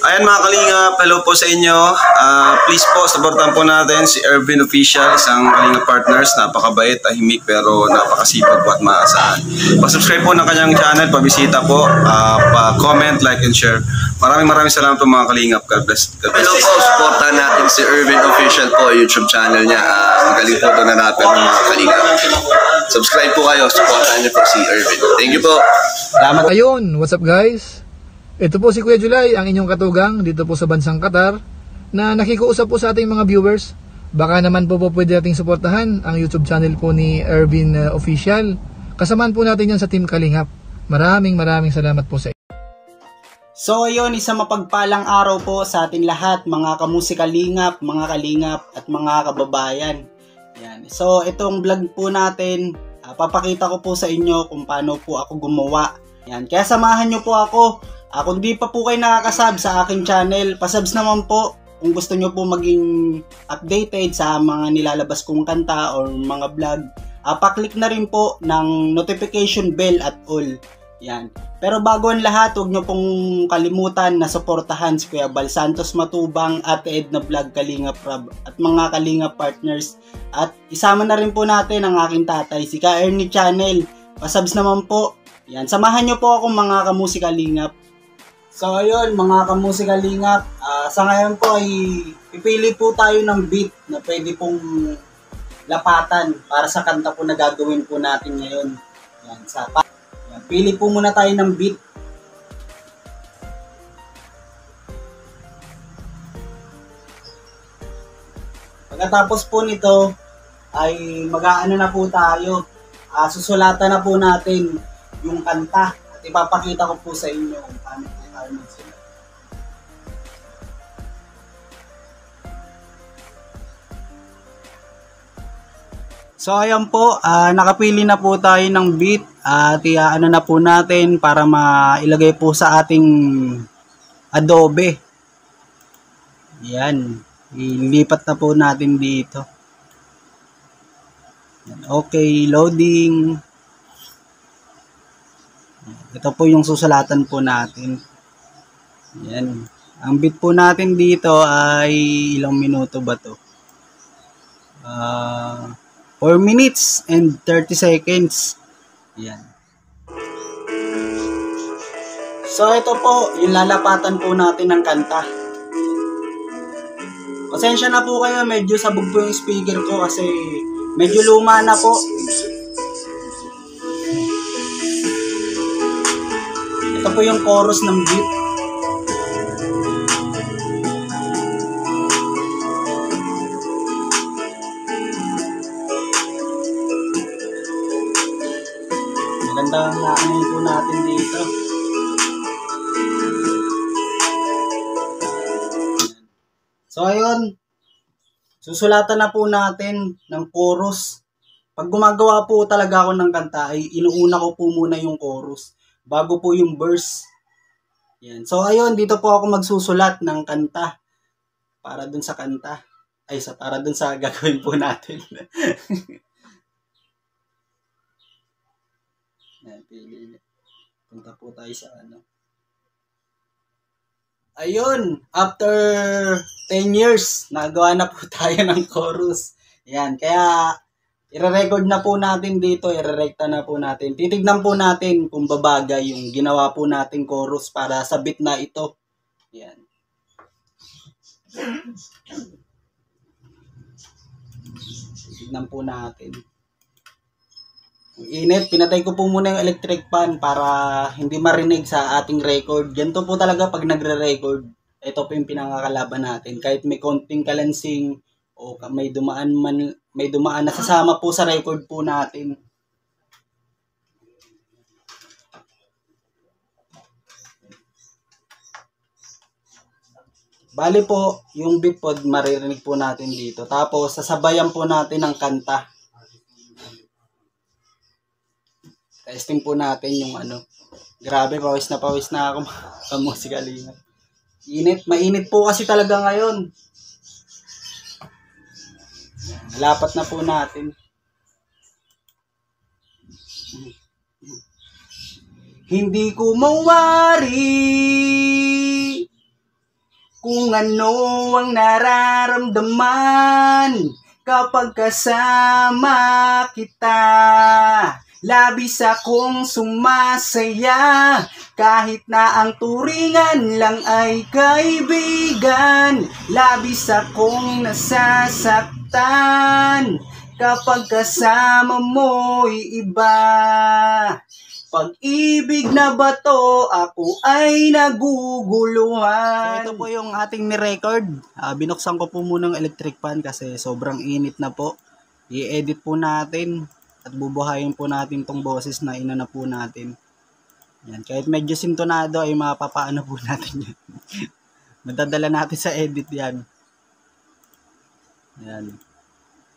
Ayan mga kalingap, hello po sa inyo. Please po, supportan po natin si Ervin Official, isang kalingap partners. Napakabait, tahimik, pero napakasipag po at maasahan. Pa-subscribe po ng kanyang channel, pabisita po, pa-comment, like, and share. Maraming salamat po mga kalingap. God bless. Hello po, supportan natin si Ervin Official po, YouTube channel niya. Magaling po ito na natin ng mga kalingap. Subscribe po kayo, supportan niyo po si Ervin. Thank you po. Salamat. Ayun, what's up guys? Ito po si Kuya July, ang inyong katugang dito po sa bansang Qatar na nakikiusap po sa ating mga viewers. Baka naman po pwede nating suportahan ang YouTube channel po ni Ervin Official. Kasamaan po natin yan sa Team Kalingap. Maraming salamat po sa inyo. So ayun, isang mapagpalang araw po sa atin lahat, mga kamusikalingap, mga kalingap at mga kababayan. Yan. So itong vlog po natin, papakita ko po sa inyo kung paano po ako gumawa. Yan. Kaya samahan nyo po ako. Kung di pa po kayo nakakasub sa aking channel, pasubs naman po kung gusto nyo po maging updated sa mga nilalabas kong kanta or mga vlog. Pa-click na rin po ng notification bell at all. Yan. Pero bago ang lahat, huwag nyo pong kalimutan na suportahan si Kuya Bal Santos Matubang, Ate Edna Vlog, Kalingap Rab at mga Kalingap partners. At isama na rin po natin ang aking tatay, si Ka Ernie Channel. Pasubs naman po. Yan. Samahan nyo po ako mga kamusikalingap. So ayun mga kamusikalingap, sa ngayon po ay pipili po tayo ng beat na pwede pong lapatan para sa kanta po na gagawin po natin ngayon. Yan, yan, pili po muna tayo ng beat. Pagkatapos po nito ay mag-aano na po tayo, susulatan na po natin yung kanta at ipapakita ko po sa inyo kung paano po tayo magsulat. So ayan po, nakapili na po tayo ng beat at iaano na po natin para mailagay po sa ating Adobe. Yan, ilipat na po natin dito. Okay, loading. Ito po yung susulatan po natin. Yan. Ang beat po natin dito ay ilang minuto ba to? 4 minutes and 30 seconds. Yan. So ito po, yung lalapatan po natin ng kanta. Pasensya na po kayo, medyo sabog po yung speaker ko kasi medyo luma na po. Ito po yung chorus ng beat. Magandang nakanin po natin dito. So ayun, susulatan na po natin ng chorus. Pag gumagawa po talaga ako ng kanta ay inuuna ko po muna yung chorus bago po yung verse. Yan. So ayun, dito po ako magsusulat ng kanta para dun sa kanta. Para dun sa gagawin po natin. Punta po tayo sa ano. Ayun, after 10 years, nagawa na po tayo ng chorus. Yan, kaya i-record na po natin dito, i-recta na po natin. Titignan po natin kung babagay yung ginawa po natin chorus para sa beat na ito. Yan. Titignan po natin. Init, pinatay ko po muna yung electric fan para hindi marinig sa ating record. Ganito po talaga pag nagre-record. Ito po yung pinangakalaban natin. Kahit may konting kalansing o may dumaan na sasama po sa record po natin. Bali po, yung beat po maririnig po natin dito. Tapos sasabayan po natin ng kanta. Testing po natin yung ano. Grabe, pawis na ako kamusikalingap. Init, mainit po kasi talaga ngayon. Lapat na po natin. Hindi ko mawari Kung ano ang nararamdaman kapag kasama kita. Labis akong sumasaya kahit na ang turingan lang ay kaibigan. Labis akong nasasaktan kapag kasama mo'y iba. Pag-ibig na ba to, ako ay naguguluhan. So ito po yung ating ni-record. Binuksan ko po muna ng electric fan kasi sobrang init na po. I-edit po natin at bubuhayin po natin tong boses na inana po natin. Yan. Kahit medyo sintonado ay mapapaano po natin yan. Madadala natin sa edit yan. Yan.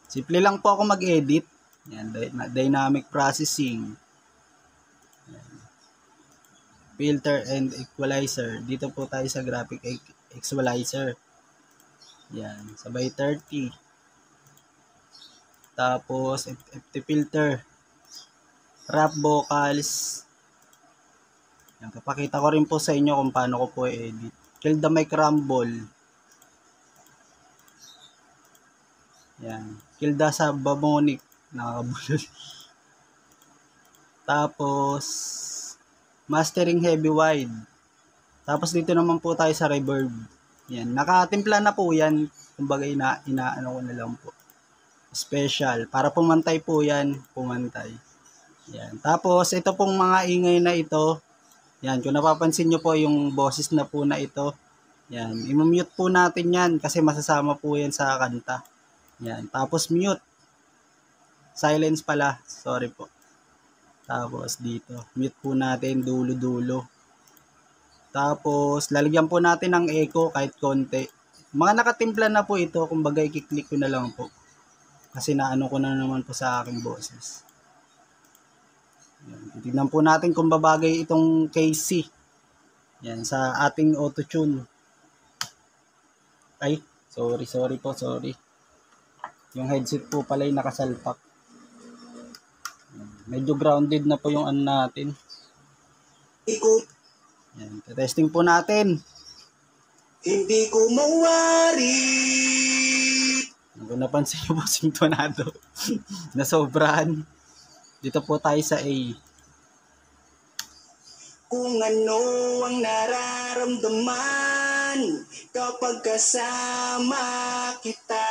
Simple lang po ako mag-edit. Yan. Dynamic processing. Yan. Filter and equalizer. Dito po tayo sa graphic equalizer. Yan. Sabay 30. Tapos, FT filter. Rap vocals. Yan, papakita ko rin po sa inyo kung paano ko po i-edit. Kill the mic rumble. Yan. Kill the subharmonic. Nakakabulol. Tapos, mastering heavy wide. Tapos, dito naman po tayo sa reverb. Yan. Nakatimpla na po yan. Kumbaga, inaano ko na lang po. Special. Para pumantay po yan. Pumantay. Yan. Tapos, ito pong mga ingay na ito. Yan. Kung napapansin nyo po yung boses na po na ito. Yan. I-mute po natin yan kasi masasama po yan sa kanta. Yan. Tapos, mute. Silence pala. Sorry po. Tapos, dito. Mute po natin. Dulo-dulo. Tapos, lalagyan po natin ng echo kahit konti. Mga nakatimpla na po ito. Kumbaga, i-click ko na lang po. Kasi naano ko na naman po sa aking boses. Yan. Titignan po natin kung babagay itong KC. Yan, sa ating auto-tune. Ay, sorry po. Yung headset po pala yung nakasalpak. Yan. Medyo grounded na po yung ano natin. Yan, testing po natin. Hindi ko mawari. Kung napansin nyo po, sintonado. Nasobrahan. Dito po tayo sa A. Kung ano ang nararamdaman kapag kasama kita.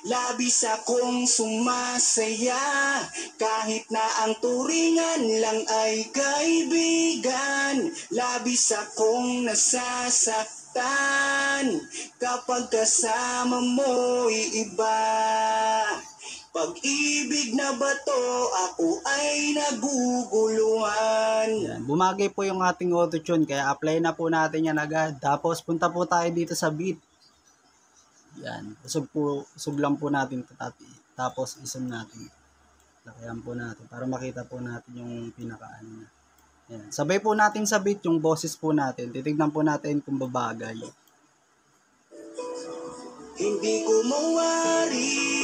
Labis akong sumasaya kahit na ang turingan lang ay kaibigan. Labis akong nasasaktan kapag kasama mo'y iba. Pag-ibig na ba to, ako ay naguguluhan. Yan. Bumagay po yung ating auto-tune kaya apply na po natin yan agad. Tapos punta po tayo dito sa beat. Yan. Usog lang po natin ito. Tapos isum natin. Lakayan po natin para makita po natin yung pinakaano na. Yan. Sabay po natin sa beat yung boses po natin. Titignan po natin kung babagay. Hindi ko mawari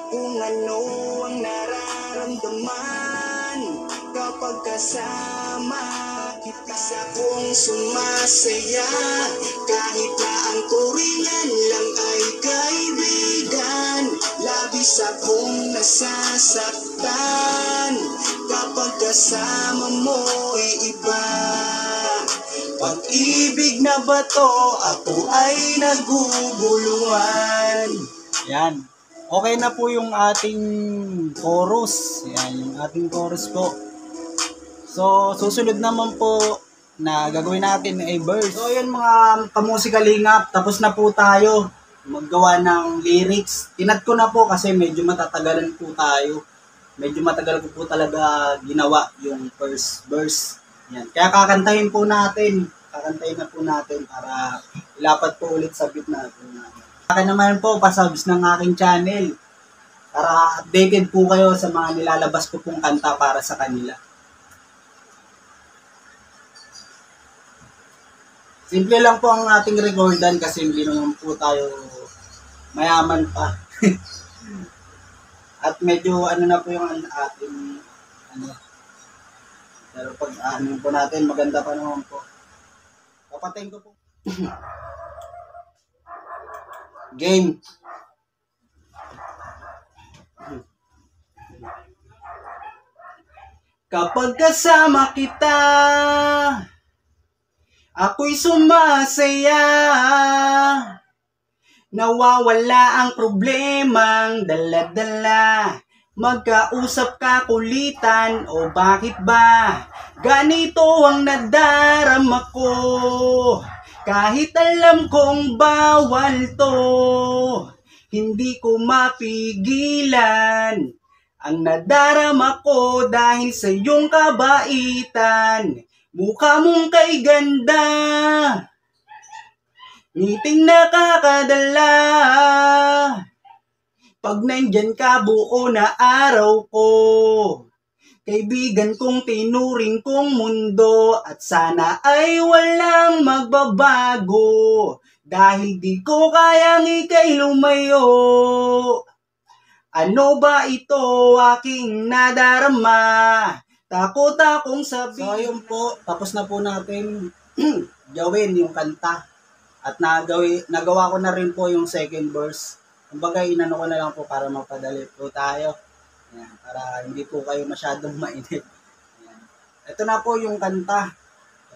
kung ano ang nararamdaman kapag kasama kita. Akong sumasaya kahit na ang turingan lang ay kaibigan. Labis akong nasasaktan kapag kasama mo'y iba. Pag-ibig na ba to, ako ay naguguluhan. Yan. Okay na po yung ating chorus. Yan, yung ating chorus po. So, susunod naman po na gagawin natin ay verse. So, yun mga kamusikalingap. Tapos na po tayo maggawa ng lyrics. Tinad ko na po kasi medyo matatagalan po tayo. Medyo matagal ko po talaga ginawa yung first verse. Yan. Kaya kakantahin na po natin para ilapat po ulit sa beat natin. Akin naman po, pasubs ng aking channel para updated po kayo sa mga nilalabas ko pong kanta para sa kanila. Simple lang po ang ating recordan kasi hindi naman po tayo mayaman pa. At medyo ano na po yung ating ano. Pero pag ano po natin, maganda pa naman po. Papatayin ko po. Game. Kapag kasama kita, ako'y sumasaya. Nawawala ang problemang dala-dala. Magkausap ka kulitan o bakit ba? Ganito ang nadarama ko. Kahit alam kong bawal to, hindi ko mapigilan ang nadarama ko dahil sa iyong kabaitan. Mukha mong kay ganda, ngiting nakakadala. Pag nandyan ka, buo na araw ko. Kaibigan kong tinuring kong mundo, at sana ay walang magbabago, dahil di ko kayang ika'y lumayo. Ano ba ito aking nadarama? Takot akong sabihin. So ayun po, tapos na po natin gawin yung kanta. At nagawa ko na rin po yung second verse. Kumbaga, inano ko na lang po para mapadali po tayo. Ayan, para hindi po kayo masyadong mainit. Ayan. Ito na po yung kanta.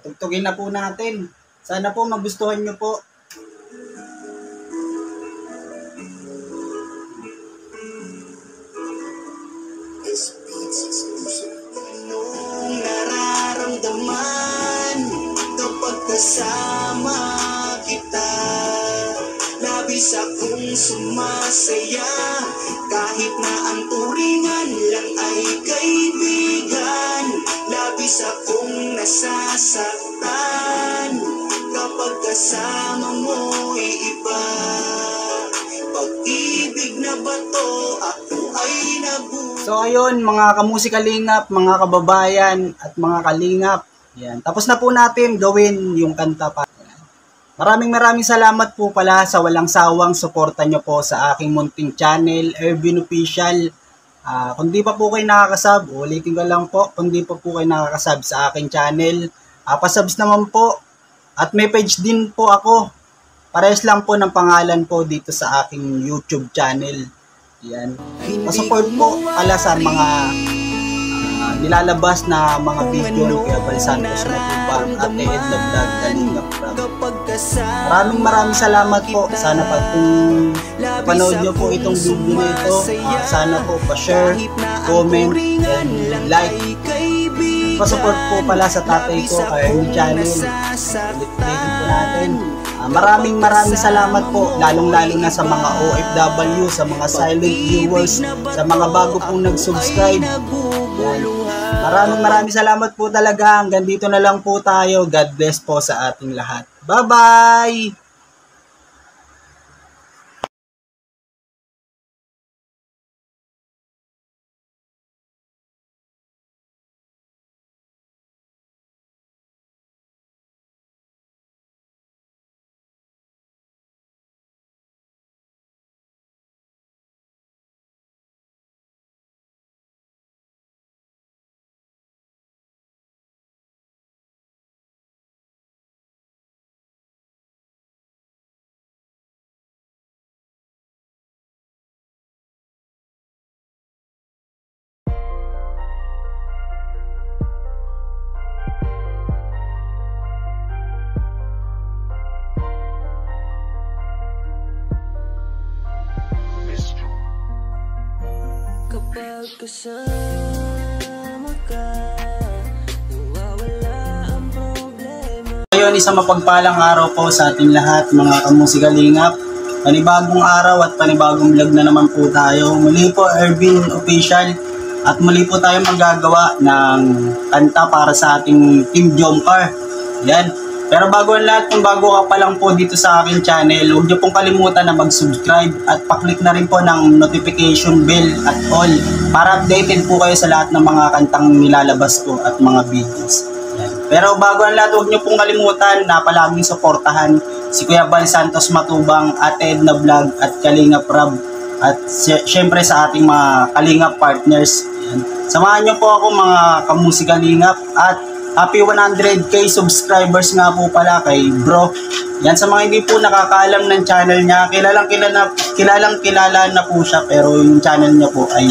Tugtugin na po natin. Sana po magustuhan nyo po. Anong nararamdaman kapag kasama kita? Labis akong sumasaya, kahit na ang turingan lang ay kaibigan. Labis akong nasasaktan kapag kasama mo ay iba. Pag-ibig na bato, ako ay nabuhay. So ayun, mga kamusikalingap, mga kababayan at mga kalingap, yan. Tapos na po natin gawin yung kanta pa. Maraming salamat po pala sa walang sawang suporta nyo po sa aking munting channel, Ervin Official. Kung di pa po kayo nakakasub, ulitin ko lang po, kung di pa po kayo nakakasub sa aking channel, pasubs naman po. At may page din po ako. Parehas lang po ng pangalan po dito sa aking YouTube channel. Yan. Pasupport po pala sa mga nilalabas na mga video ni Kuya Bal Santos Matubang at Edna Vlog Kalingap Rab. Maraming salamat po. Sana pag kung panood nyo po itong video na ito, sana po pa-share, comment, and like. Pasupport po pala sa tatay ko, Ernie Channel. Ulit-ulitin po natin. Maraming salamat po, lalong-lalo na sa mga OFW, sa mga silent viewers, sa mga bago pong nag-subscribe. Maraming salamat po talaga. Hanggang dito na lang po tayo. God bless po sa ating lahat. Bye-bye! Kapag kasama ka, nawawala ang problema. Ngayon, isang mapagpalang araw po sa ating lahat, mga kamusikalingap. Panibagong araw at panibagong vlog na naman po tayo. Muli po, Ervin Official. At muli po tayo magagawa ng kanta para sa ating Team Jomcar. Yan. Pero bago ang lahat, kung bago ka pa lang po dito sa aking channel, huwag niyo pong kalimutan na mag-subscribe at paklik na rin po ng notification bell at all para updated po kayo sa lahat ng mga kantang nilalabas ko at mga videos. Yan. Pero bago ang lahat, huwag niyo pong kalimutan na palaging suportahan si Kuya Bal Santos Matubang at Edna Vlog at Kalingap Rab at syempre sa ating mga Kalingap partners. Yan. Samahan niyo po ako mga kamusikalingap at happy 100k subscribers nga po pala kay bro. Yan, sa mga hindi po nakakaalam ng channel niya, kilalang kilala na po siya, pero yung channel niya po ay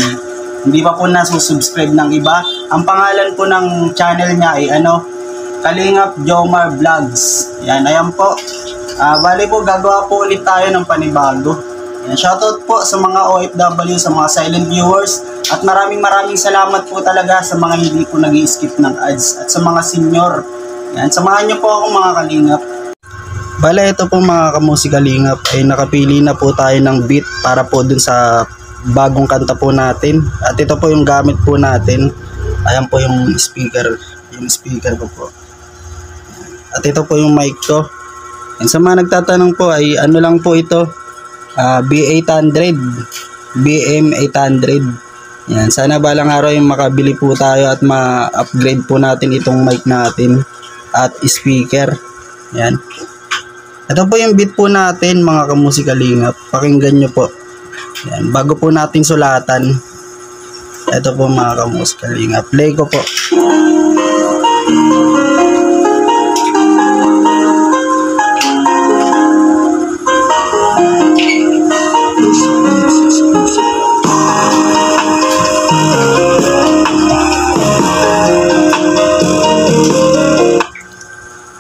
hindi pa po nasusubscribe ng iba. Ang pangalan po ng channel niya ay Kalingap Jomar Vlogs. Yan, ayan po. Bali po, gagawa po ulit tayo ng panibago. Yan, shoutout po sa mga OFW, sa mga silent viewers. At maraming salamat po talaga sa mga hindi po nag-i-skip ng ads. At sa mga senior. Yan, samahan niyo po ako mga kalingap. Bale, ito po mga kamusika kalingap, ay nakapili na po tayo ng beat para po dun sa bagong kanta po natin. At ito po yung gamit po natin. Ayan po yung speaker ko po. At ito po yung mic ko. And sa mga nagtatanong po ay ano lang po ito, B800, BM800. Yan, sana balang araw yung makabili po tayo at ma-upgrade po natin itong mic natin at speaker. Yan. Ito po yung beat po natin mga kamusika kalingap. Pakinggan nyo po. Yan, bago po natin sulatan. Ito po mga kamusika kalingap. Play ko po.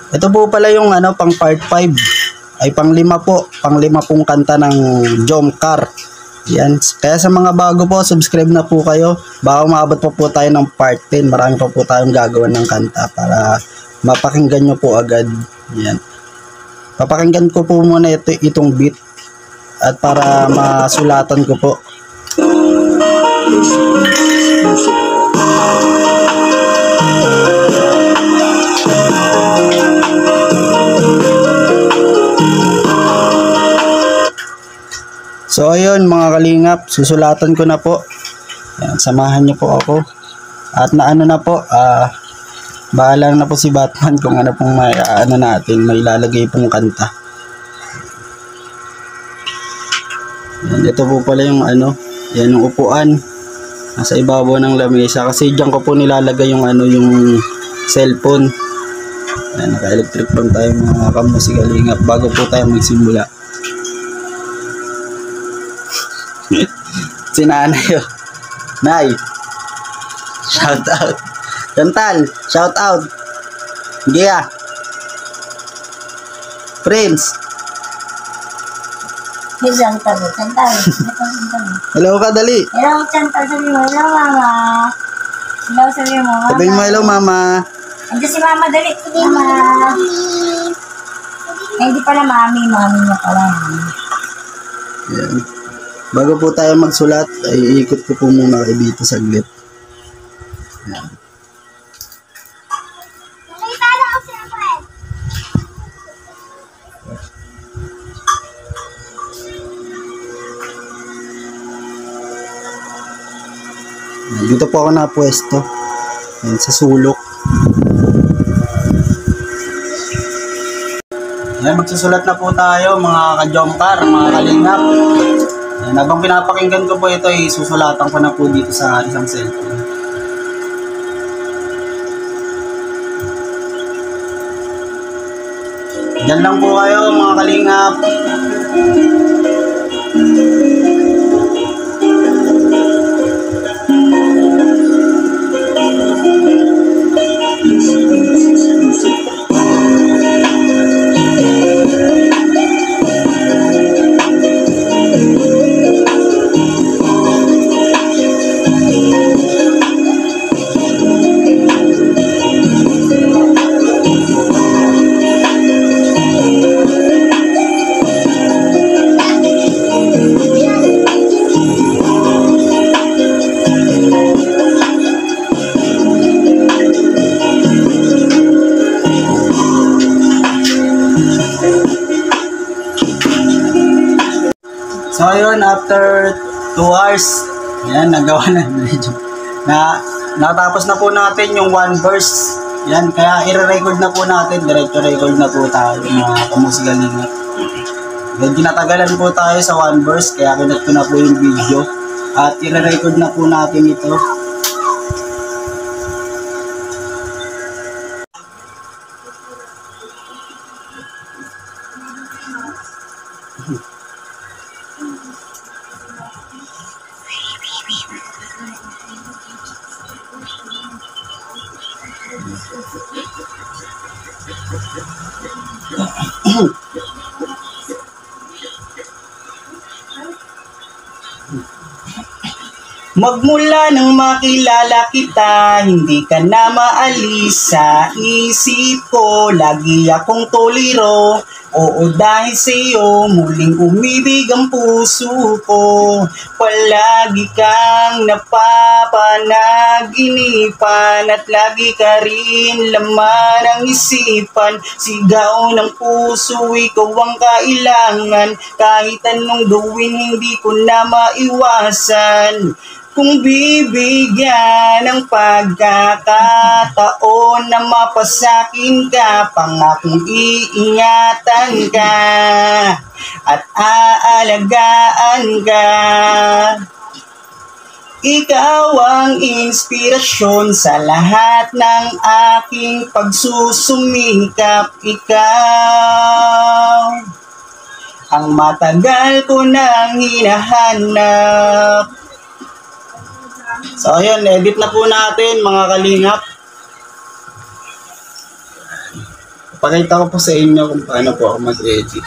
Ito po pala yung pang part 5 ay pang 5 po, pang 5 pong kanta ng Jomcar. Yan, kaya sa mga bago po, subscribe na po kayo. Baka umabot pa po tayo ng part 10. Marami pa po tayong gagawa ng kanta para mapakinggan nyo po agad. Yan, papakinggan ko po muna itong beat at para masulatan ko po. So ayun mga kalingap, susulatan ko na po. Yan, samahan niyo po ako. At na po, bahala na po si Batman kung ano pong natin, may ilalagay pong kanta. Yan, ito po pala yung yan yung upuan. Nasa ibabaw ng lamesa kasi diyan ko po nilalagay yung yung cellphone. Yan, naka-electric pan tayo mga kamusika kalingap bago po tayo magsimula. Si nanay yun. Nay, shout out. Chantal, shout out. Gia, Prince. Hey, Chantal. Hello ka, dali. Hello, Chantal. Sabi mo, hello, mama. Hello, sabi mo, mama. Sabihin mo hello, mama. Andiyan si mama, dali. Mama. Ay, hindi pala mami. Mami niya pala. Yan. Bago po tayo magsulat, ay iikot ko po muna kayo dito saglit. Yan. Dito po ako napwesto. Yan, sa sulok. Yan, magsusulat na po tayo mga ka-Jomcar, mga kalingap. Yan, habang pinapakinggan ko po ito, susulatan ko na po dito sa isang cellphone. Diyan lang po kayo mga kalingap. So ayun, after 2 hours, yan, nagawa na medyo. Natapos na po natin yung 1 verse. Yan, kaya i-record na po natin, diretso record na po tayo mga kamusika kalingap. Medyo natagalan po tayo sa 1 verse, kaya kinat ko na po yung video. At i-record na po natin ito. Magmula nang makilala kita, hindi ka na maalis sa isip ko. Lagi akong toliro, oo dahil sa'yo, muling umibig ang puso ko. Palagi kang napapanaginipan at lagi ka rin laman ang isipan. Sigaw ng puso, ikaw ang kailangan. Kahit anong gawin, hindi ko na maiwasan. Kung bibigyan ng pagkakataon na mapasakin ka, pangakong iingatan ka at aalagaan ka. Ikaw ang inspirasyon sa lahat ng aking pagsusumikap. Ikaw ang matagal ko nang hinahanap. So ayun, edit na po natin mga kalingap. Pakita ko po sa inyo kung paano po ako mag-edit.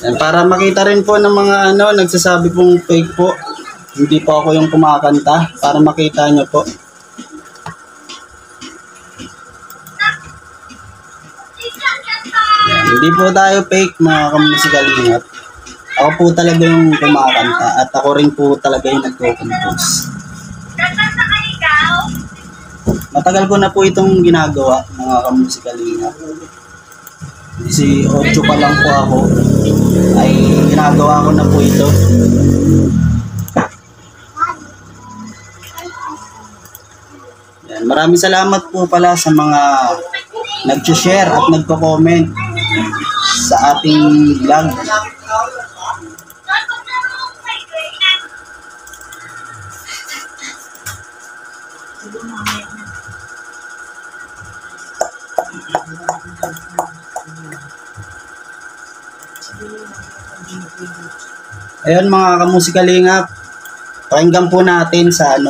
Yan, para makita rin po ng mga nagsasabi pong fake po. Hindi po ako yung kumakanta, para makita nyo po. Yan, hindi po tayo fake mga kamusikalingap. Ako po talaga yung kumakanta at ako rin po talaga yung nagko-compose. Matagal ko na po itong ginagawa, mga kamusikalingap. 18 pa lang po ako ay ginagawa ko na po ito. Yan, maraming salamat po pala sa mga nag-share at nagko-comment sa ating vlog. Ayun mga kamusikalingap, pakinggan po natin sa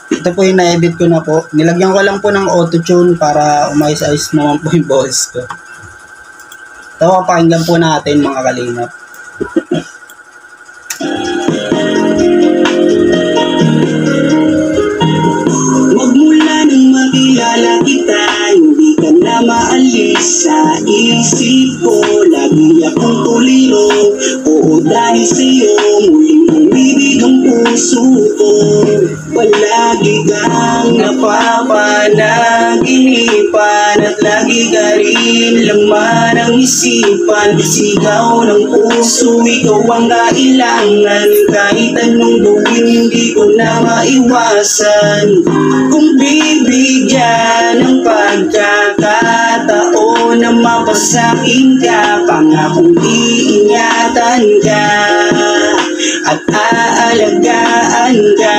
ito po yung na-edit ko na po. Nilagyan ko lang po ng auto-tune para umayos-ayos naman po yung boses ko. Ito, pakinggan po natin mga kalingap. Magmula nang makilala kita, hindi ka na maalis sa isip ko. Lagi akong tuliro, oo dahil sa'yo, muling umibig ang puso ko. Palagi kang napapanaginipan at lagi ka rin laman ang isipan. Sigaw ng puso, ikaw ang kailangan. Kahit anong gawin, hindi ko na maiwasan. Kung bibigyan ng pagkakataon na mapasakin ka, pangakong iingatan ka at aalagaan ka.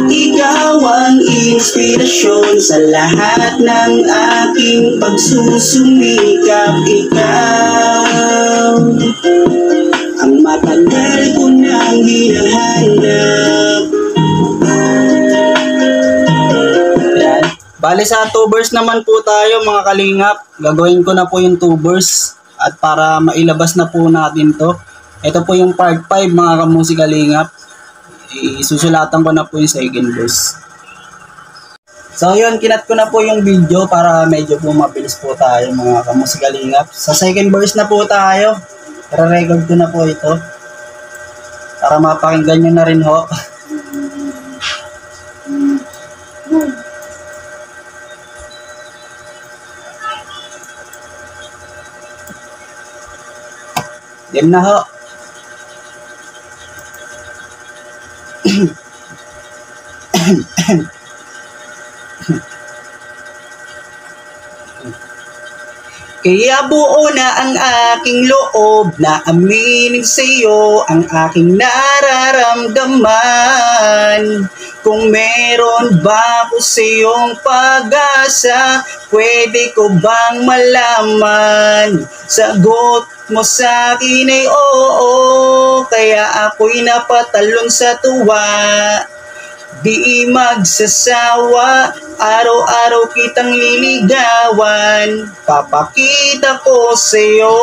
Ikaw ang inspirasyon sa lahat ng aking pagsusumikap. Ikaw ang matagal ko nang hinahanap. Yan. Bale sa 2 verse naman po tayo mga kalingap. Gagawin ko na po yung 2 verse at para mailabas na po natin to. Ito po yung part 5 mga kamusikalingap. Isusulatan ko na po yung 2nd verse. So yun, kinat ko na po yung video para medyo po mabilis po tayo mga kamusikalingap. Sa 2nd verse na po tayo. Re-record ko na po ito para mapakinggan nyo na rin ho. Game na ho. Kaya buo na ang aking loob na aminin sa'yo ang aking nararamdaman. Kung meron ba ako sa'yong pag-asa, pwede ko bang malaman? Sagot mo sa akin ay oo, kaya ako'y napatalon sa tuwa. Di magsasawa, araw-araw kitang liligawan. Papakita ko sa'yo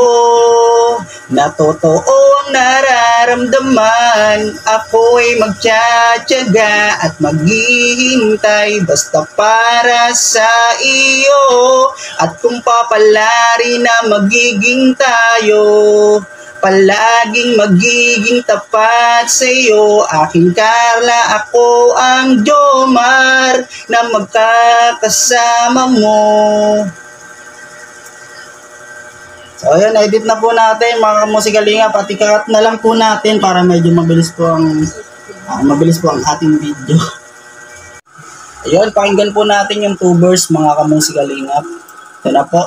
na totoo ang nararamdaman. Ako'y magtsatsaga at maghihintay basta para sa iyo. At kung papalari na magiging tayo, palaging magiging tapat sa iyo. Aking Carla, ako ang Jomar na magkakasama mo. So ayun, edit na po natin mga kamusikalinga. Pati kakat na lang po natin para medyo mabilis po ang ating video. Ayun, pakinggan po natin yung 2 verse mga kamusikalinga. Ito na po.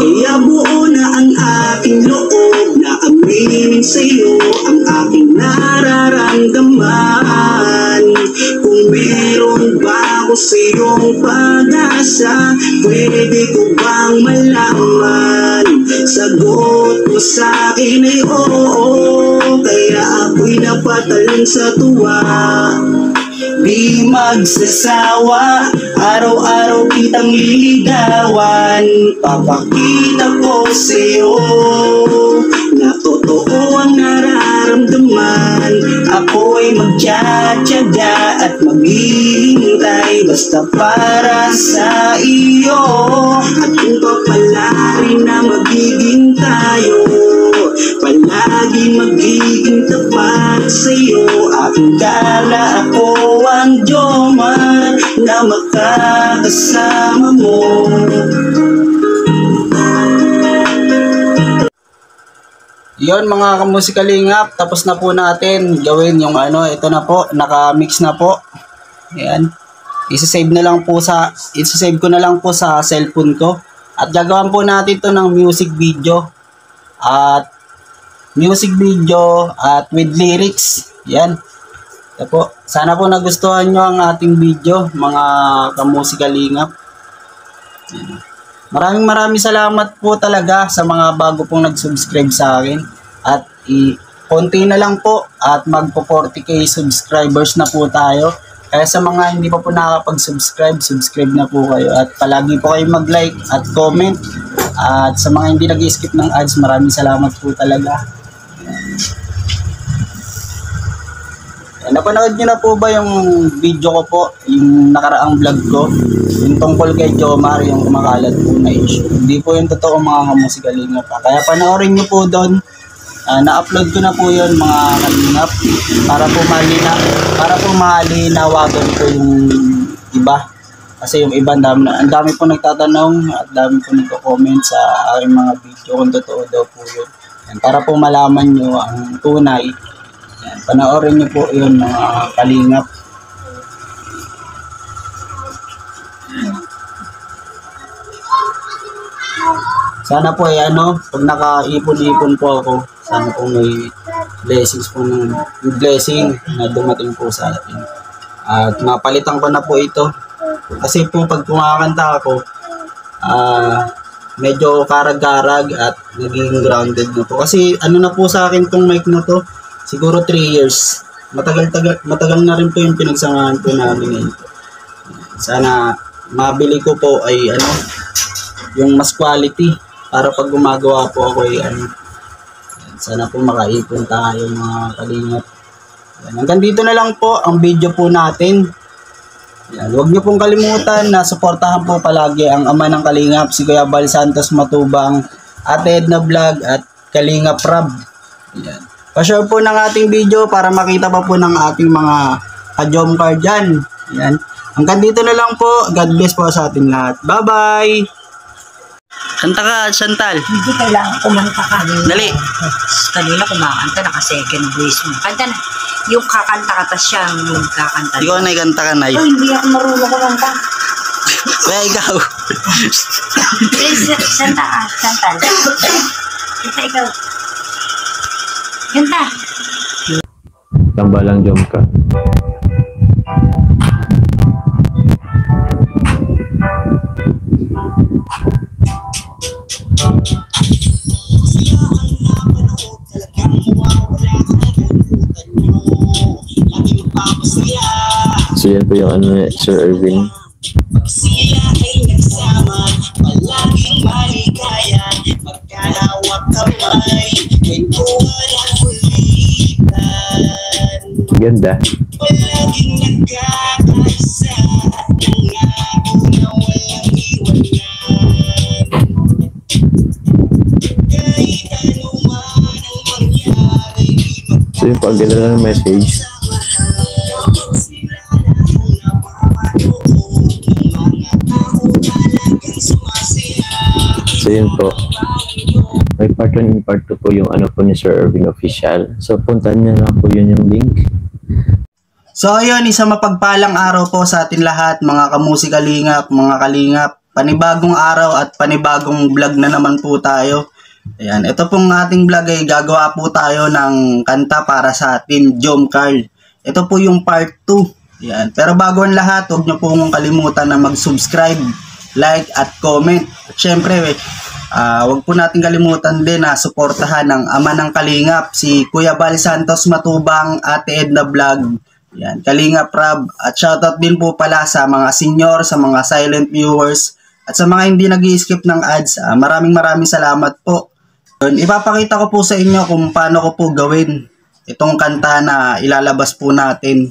Kaya buo na ang aking loob na aminin sa'yo ang aking nararamdaman. Kung meron ba ako sa'yong pag-asa, pwede ko bang malaman? Sagot mo sa'kin ay oo, kaya ako'y napatalon sa tuwa. Di magsasawa, araw-araw kitang liligawan. Papakita ko sa'yo na totoo ang nararamdaman. Ako'y magtsatsaga at maghihintay basta para sa iyo. At kung papalari na magiging tayo, palagi magiging tapat sa'yo. Aking Carla, ako ang Jomar na magkakasama mo. Yon mga kamusikalingap, tapos na po natin gawin yung ito na po, naka-mix na po. Ayan. Isa-save ko na lang po sa cellphone ko. At gagawin po natin to ng music video. At with lyrics. Yan. Ito po. Sana po nagustuhan nyo ang ating video, mga kamusikalingap. Maraming salamat po talaga sa mga bago pong nag-subscribe sa akin. At konti na lang po at magpo 40k subscribers na po tayo. Kaya sa mga hindi pa po nakakapag-subscribe, subscribe na po kayo. At palagi po kayo mag-like at comment. At sa mga hindi nag-skip ng ads, maraming salamat po talaga. Napanood nyo na po ba yung video ko po, yung nakaraang vlog ko, yung tungkol kay Jomar, yung kumakalat po na issue? Hindi po yung totoo mga kamusikalingap pa. Kaya panoorin nyo po doon. Na-upload ko na po yun mga kalingap para po malinawagan ko yung iba. Kasi yung iba, ang dami po nagtatanong at dami po nagko-comment sa aking mga video kung totoo daw po yun. And para po malaman nyo ang tunay, yan, panoorin nyo po yun mga kalingap. Sana po pag nakaipon-ipon po ako, sana po may blessings po blessing na dumating po sa atin. At mapalitan ko na po ito. Kasi po pag kumakanta ako, medyo karag-karag at naging grounded na po. Kasi na po sa akin tong mic na to, siguro 3 years. Matagal na rin po yung pinagsamahan po namin ito. Sana mabili ko po ay yung mas quality para pag gumagawa po ako ay sana po makaipon tayo mga kalingap. Hanggang dito na lang po ang video po natin. Yan, huwag niyo pong kalimutan na suportahan po palagi ang ama ng kalingap, si Kuya Bal Santos Matubang, Ate Edna Vlog at Kalingap Rab. Yan. Pa-share po ng ating video para makita pa po ng ating mga ka-Jomcar dyan. Yan. Hanggang dito na lang po. God bless po sa ating lahat. Bye-bye! Kanta ka, Chantal. Hindi kailangan kumanta ka. Dali. Kanina kumakanta, naka-second voice mo. Kanta na. Yung kakanta ka, tas siya magkakanta. Ikaw na kanta ka, Nay. Oh, hindi ako marunong kumanta. Kaya ikaw. Please, Chantal. Kanta ikaw. Kanta. Tambalang Jomcar. Talagang mawawala ka So yan po yung ano ni Sir Erwin. Sila ay nagsama, palaging maligaya, magkalawak kamay, may walang ulitan. Ganda. Palaging nagkakaisa, nangako na walang iwanan. Kahit ano man ang mangyari, So yun po, ang ganda na ng message. So yun po, may part 1 and part 2 po yung ano po ni Sir Erwin Official. So puntahan niyo lang po yun yung link. So ayun, isang mapagpalang araw po sa atin lahat, mga kamusikalingap, mga kalingap. Panibagong araw at panibagong vlog na naman po tayo. Ayan, ito pong ating vlog ay gagawa po tayo ng kanta para sa atin, Jom Carl. Ito po yung part 2. Ayan, pero bago ang lahat, huwag niyo pong kalimutan na mag-subscribe, like at comment. At syempre, huwag po natin kalimutan din na suportahan ang ama ng kalingap, si Kuya Bal Santos Matubang, Ate Edna Vlog. Yan, Kalingap Rab. At shoutout din po pala sa mga senior, sa mga silent viewers, at sa mga hindi nag-i-skip ng ads. Maraming salamat po. Ipapakita ko po sa inyo kung paano ko po gawin itong kanta na ilalabas po natin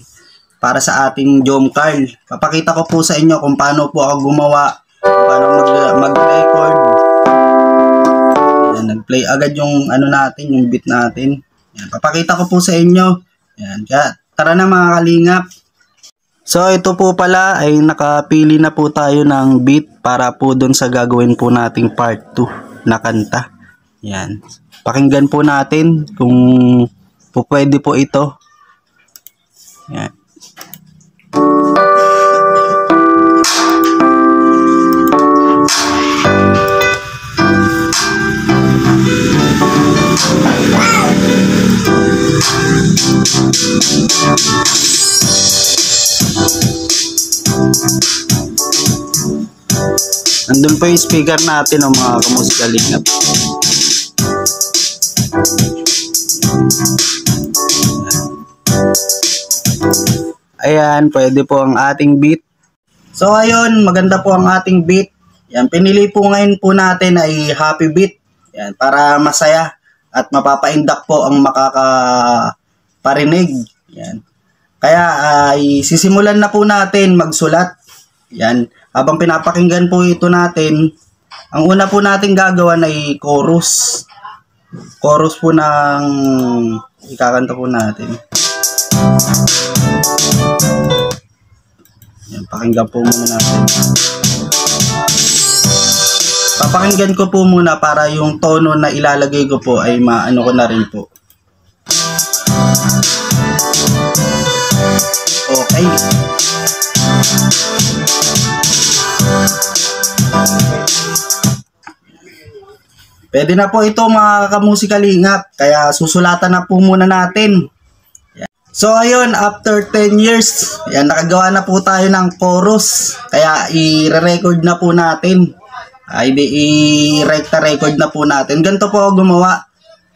para sa ating Jom Carl. Papakita ko po sa inyo kung paano po ako gumawa, kung paano mag-record. Yan, nag-play agad yung ano natin, yung beat natin. Yan, papakita ko po sa inyo. Yan, kaya tara na mga kalingap. So ito po pala ay nakapili na po tayo ng beat para po dun sa gagawin po nating part 2 na kanta. Yan. Pakinggan po natin kung po pwede po ito. Yan. Nandun po yung speaker natin o mga kamusikalingap. Ayan, pwede po ang ating beat. So ayun, maganda po ang ating beat. Yan, pinili po ngayon po natin ay happy beat. Yan, para masaya at mapapaindak po ang makakaparinig. Yan. Kaya ay sisimulan na po natin magsulat. Yan. Habang pinapakinggan po ito natin, ang una po natin gagawin ay chorus. Chorus po ng ikakanta po natin. Yan, pakinggan po muna natin. Papakinggan ko po muna para yung tono na ilalagay ko po ay maano ko na rin po. Okay. Pwede na po ito mga kamusikalingap, kaya susulatan na po muna natin. So ayun, after 10 years, yan, nakagawa na po tayo ng chorus, kaya i-record na po natin. I-recta record na po natin. Ganito po ako gumawa.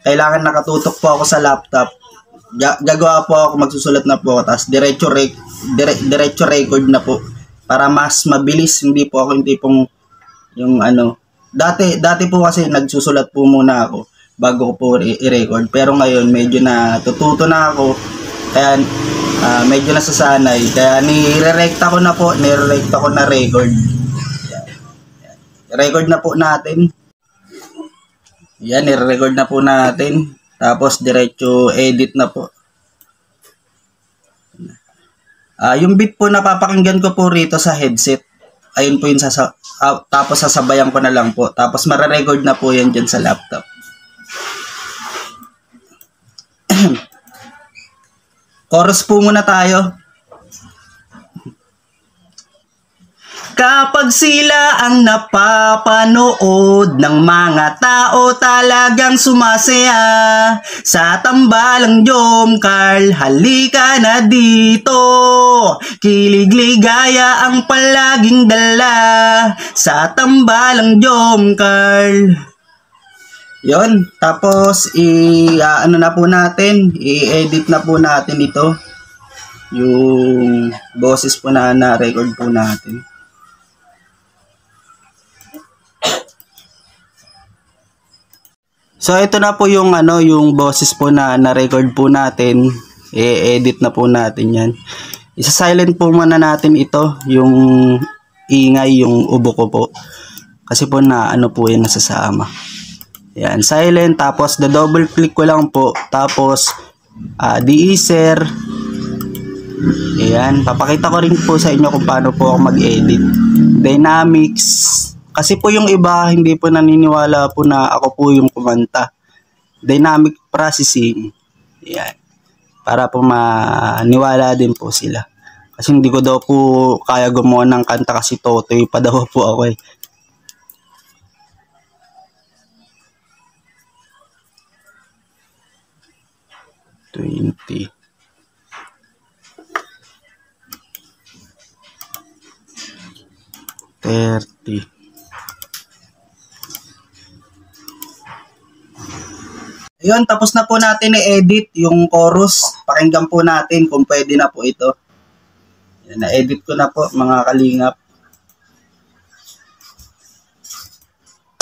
Kailangan nakatutok po ako sa laptop. Gagawa po ako, magsusulat na po ako, tapos diretso record na po. Para mas mabilis, hindi po ako yung tipong yung ano. Dati po kasi nagsusulat po muna ako bago ko po i-record. Pero ngayon medyo natututo na ako. Kaya medyo nasasanay. Kaya nire-recta ko na po, nire-recta ko na record. Record na po natin. Yan, nire-record na po natin. Tapos diretso edit na po. Yung beat po napapakinggan ko po rito sa headset. Ayun po yung tapos sasabayan ko na lang po. Tapos mare-record na po yan dyan sa laptop. Chorus po muna tayo. Kapag sila ang napapanood ng mga tao talagang sumasaya sa tambalang Jom Carl, halika na dito. Kilig ligaya ang palaging dala sa tambalang Jom Carl. Yon, tapos ano na po natin, i-edit na po natin ito. yung boses po na na-record po natin. So ito na po yung yung boses po na na-record po natin. I-edit na po natin 'yan. Isa-silent po muna natin ito, yung ingay, yung ubo ko po. Kasi po na po yan nasasama. Yan, silent, tapos double click ko lang po, tapos de-easer. Ayan, papakita ko rin po sa inyo kung paano po ako mag-edit. Dynamics. Kasi po yung iba, hindi po naniniwala po na ako po yung kumanta. Dynamic processing. Ayan. Para po maniwala din po sila. Kasi hindi ko daw po kaya gumawa ng kanta kasi totoy pa daw po ako eh. Ayun, tapos na po natin i-edit yung chorus. Pakinggan po natin kung pwede na po ito. Yan, na-edit ko na po mga kalingap.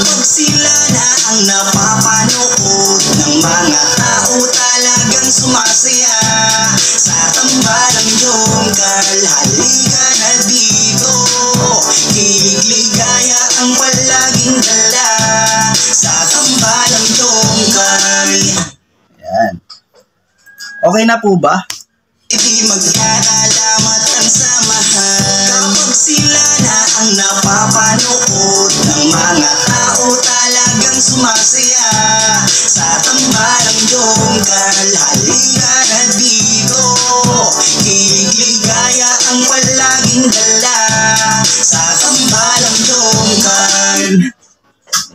Sila na ang napapanood ng mga tao talagang sumasaya sa tambalang Jongkal. Halika na dito, kilig-ligaya ang palaging dala sa tambalang Jongkal. Yan. Okay na po ba? Hindi magkaalamat ang samahan kapag sila na ang napapanood ng mga tao talagang sumasaya sa tambalang Jongkal. Halika na dito, kilig-ligaya ang palaging dala sa tambalang Jongkal.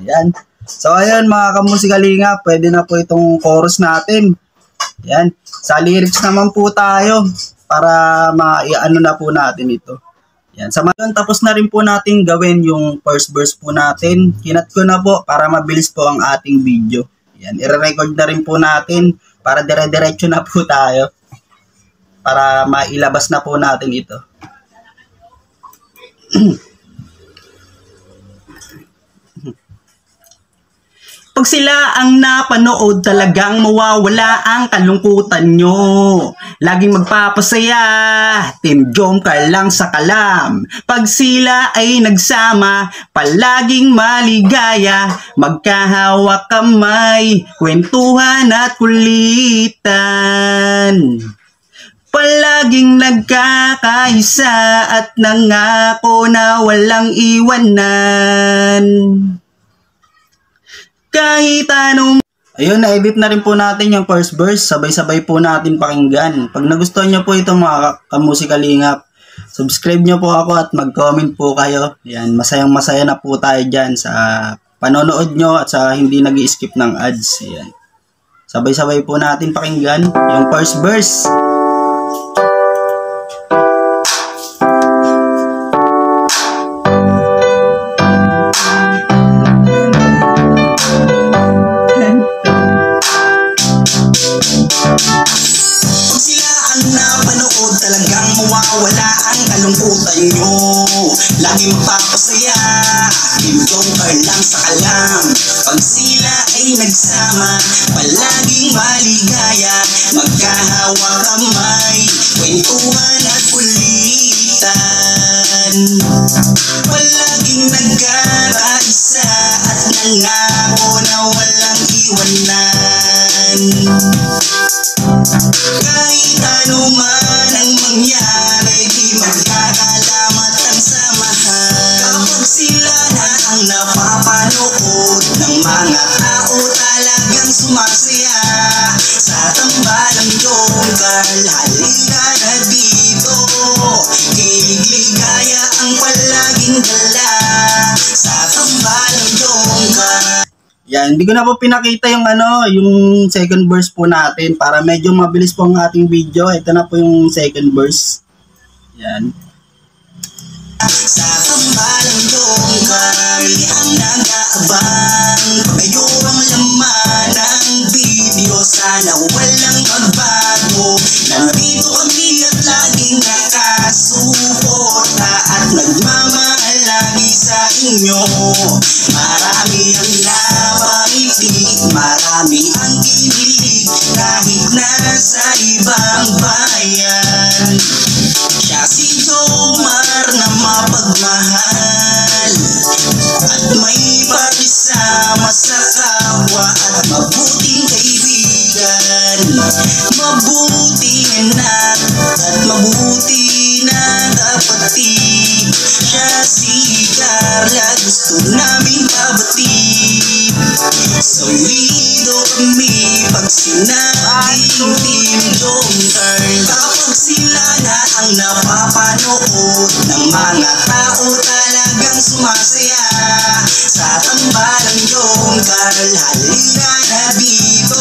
Ayan. So ayun mga kamusikalinga, pwede na po itong chorus natin. Ayan. Sa lyrics naman po tayo para ma-ano na po natin ito. Yan. Sa ngayon, tapos na rin po natin gawin yung first verse po natin. Kinat ko na po para mabilis po ang ating video. Yan. I-record na rin po natin para dire-diretso na po tayo. Para mailabas na po natin ito. Pag sila ang napanood, talagang mawawala ang kalungkutan nyo. Laging magpapasaya, Team Jongkal lang sa kalam. Pag sila ay nagsama, palaging maligaya. Magkahawak kamay, kwentuhan at kulitan. Palaging nagkakaisa at nangako na walang iwanan. Kahit anong... Ayun, na-edit na rin po natin yung first verse. Sabay-sabay po natin pakinggan. Pag nagustuhan nyo po ito mga kamusikalingap, subscribe nyo po ako at mag-comment po kayo. Yan, masayang-masaya na po tayo dyan sa panonood nyo at sa hindi nag-i-skip ng ads. Yan. Sabay-sabay po natin pakinggan yung first verse. Wala ang kalungkutan nyo. Lagi magpapasaya, Team Jongkal lang sa kalam. Pag sila ay nagsama, palaging maligaya. Magkahawa kamay, kwentuhan at kulitan. Palaging nagkakaisa at nangako na walang iwanan. Kahit ano man ang mangyari, di magkakalamat ang samahan. Kapag sila na ang napapanood ng mga tao talagang sumasaya sa tambalang Jongkal. Halika na dito, kilig-ligaya ang palaging dala sa tambalang Jongkal. Yan, hindi ko na po pinakita yung yung second verse po natin para medyo mabilis po ang ating video. Ito na po yung second verse. Yan. Sa tambalang Jongkal ang nag-aabang. Kayo ang laman ng video, sana walang magbago. Nandito kami at laging nakasuporta at nagmamahal lagi sa inyo. Marami ang napangiti, marami ang kinilig kahit nasa ibang bayan. Siya si Jomar na mapagmahal at may pakisama sa kapwa at mabuting kaibigan, mabuting anak at mabuti na kapatid. Siya si Carla, gusto namin pabatid. Solido kami pag sinabing Team Jomar. Kapag sila na ang napapanood ng mga tao talagang sumasaya sa tambalang Jomar. Halika na dito,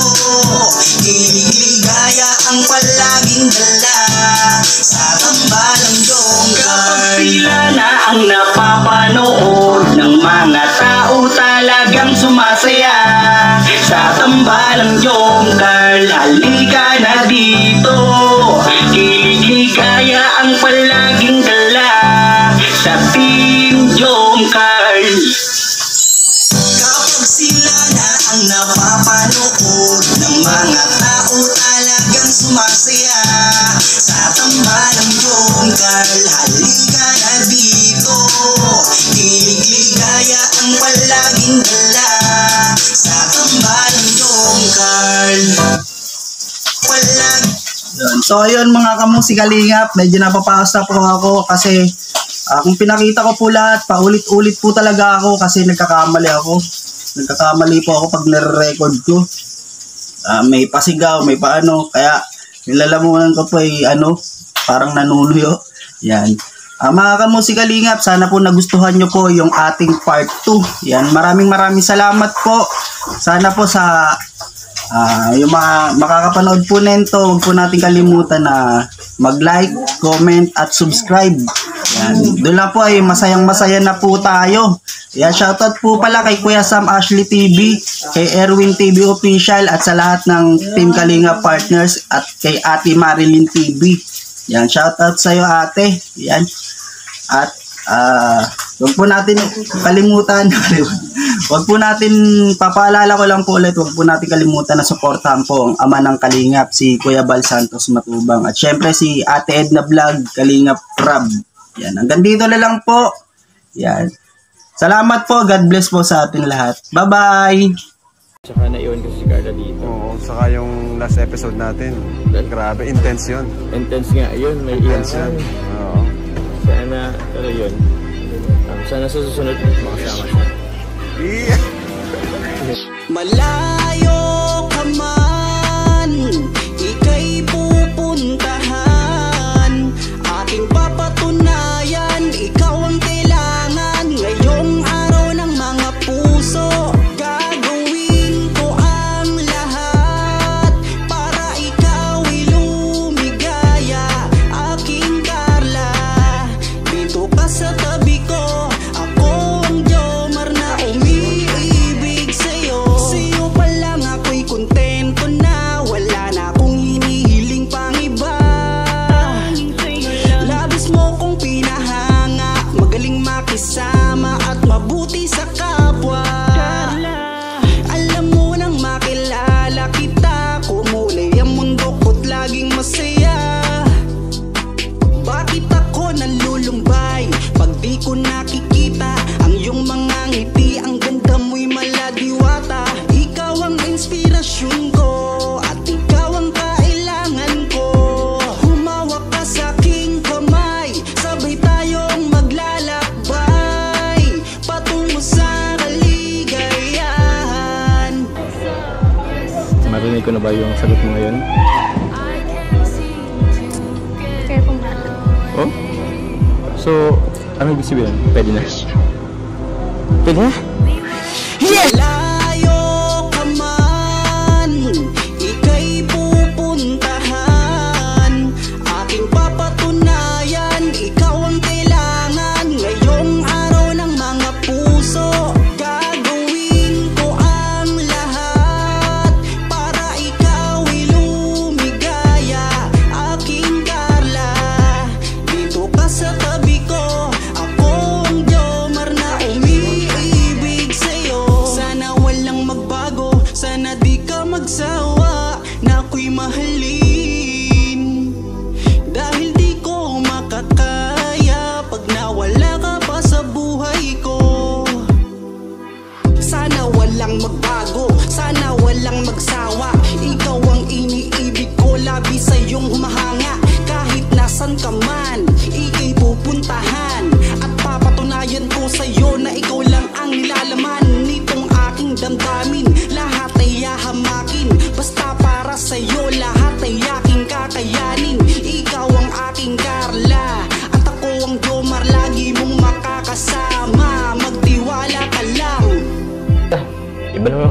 kilig-ligaya ang palaging dala sa tambalang Jomar. Kapag sila na ang napapanood ng mga tao talagang sumasaya sa tambalang Jomar. Halika na dito, kilig-ligaya ang palaging dala sa Team Jomar. Kapag sila na ang napapanood ng mga tao talagang sumasaya sa tambalang Jomar. Halika na dito, kilig-ligaya ang palaging dala sa tambalang Jomar. So ayun mga kamusikalingap, medyo napapakas na po ako kasi kung pinakita ko po lahat, paulit-ulit po talaga ako kasi nagkakamali po ako pag nare-record ko. May pasigaw, may paano, kaya nilalamunan ko po ay parang nanunuyo. Yan. Mga kamusikalingap, sana po nagustuhan nyo po yung ating part 2. Yan, maraming salamat po. Sana po sa yung mga makakapanood po nito, huwag po natin kalimutan na mag-like, comment at subscribe. Yan. Doon lang po ay masayang-masaya na po tayo. Yan, shoutout po pala kay Kuya Sam Ashley TV, kay Erwin TV Official at sa lahat ng Team Kalinga Partners at kay Ate Marilyn TV. Yan, shoutout sa iyo ate. Yan. At huwag po natin kalimutan. Huwag po natin, papaalala ko lang po ulit, huwag po natin kalimutan na suportahan po ang ama ng Kalingap, si Kuya Bal Santos Matubang. At syempre si Ate Edna Vlog, Kalingap Rab. Yan, hanggang dito na lang po. Yan. Salamat po, God bless po sa ating lahat. Bye-bye! Tsaka naiwan ko si Carla dito. Oo, saka yung last episode natin. Grabe, intense yun. Intense nga, yun, may Intense iyan. yun. Oo. Sana, pero yun. Sana sa susunod, makasama siya. Yeah. Malayo ka man, ika'y pupuntahan. Aking papatunayan, ikaw ang kailangan. Ngayong araw ng mga puso, gagawin ko ang lahat para ikaw ay lumigaya. Aking Carla, dito ka sa tabi ko. Ako ang Jomar na umiibig sa'yo. Sa'yo pa lang ako'y kontento na. Wala na akong hinihiling pang iba. Labis mo kong pinahanga, magaling makisama at mabuti sa kapwa. Alam mo nang makilala kita, kumulay ang mundo ko't laging masaya. Bakit ako nalulumbay pag di ko nakikita ang iyong mga ngiti? Ang ganda mo'y maladiwata. Ikaw ang inspirasyon ko at ikaw ang kailangan ko. Humawak ka sa aking kamay, sabay tayong maglalakbay patungo sa kaligayahan. Marinig ko na ba yung sagot mo ngayon? Kaya kung natin. Oh? So, ano ibig sabihin? Pwede na? Pwede na? Malayo ka man, ika'y pupuntahan. Aking papatunayan, ikaw ang kailangan. Ngayong araw ng mga puso, gagawin ko ang lahat para ikaw ay lumigaya.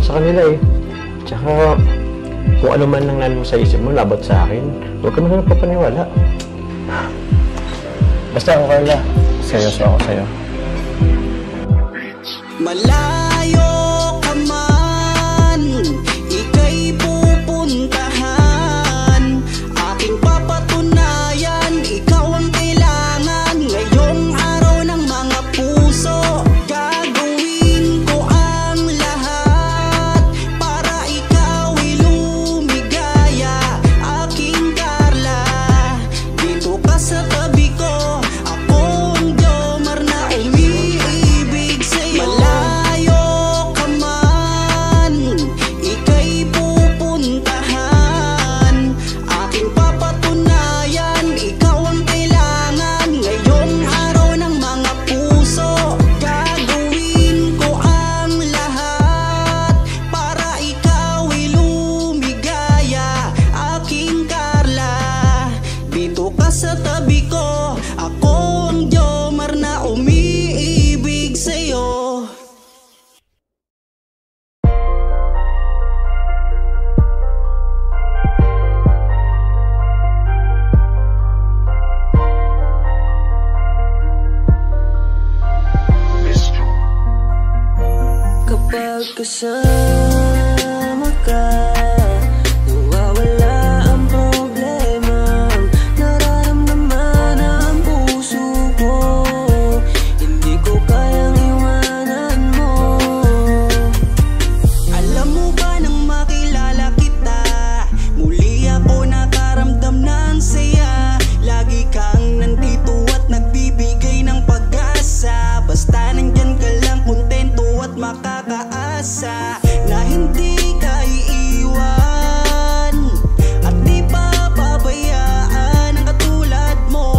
sa kanila eh. Tsaka, kung ano man ang nandun sa isip mo, labot sa akin, huwag ka naman papaniwala. Basta ako, Carla, seryoso ako sa'yo. Malayo ka man, ika'y pupuntahan. Aking papatunayan, ikaw ang kailangan. Ngayong araw ng mga puso, gagawin ko ang lahat para ikaw'y lumigaya. Aking Carla, dito ka sa tabi ko, ako ang Jomar na umiibig sa'yo. Malayo ka man, ika'y pupuntahan. Aking papatunayan, ikaw ang kailangan. Ngayong araw ng mga puso, gagawin ko ang lahat para ikaw'y lumigaya. Aking Carla, dito ka sa tabi ko, ako ang Jomar na umiibig sa'yo. Kapag kasama ka, nawawala ang problema. Nararamdaman ang puso ko, hindi ko kayang iwanan mo. Alam mo ba nang makilala kita, muli ako nakaramdam ng saya. Lagi kang nandito at nagbibigay ng pag-asa. Basta nandyan ka lang, kontento at makakaasa na hindi ka iiwan at di papabayaan ang katulad mo.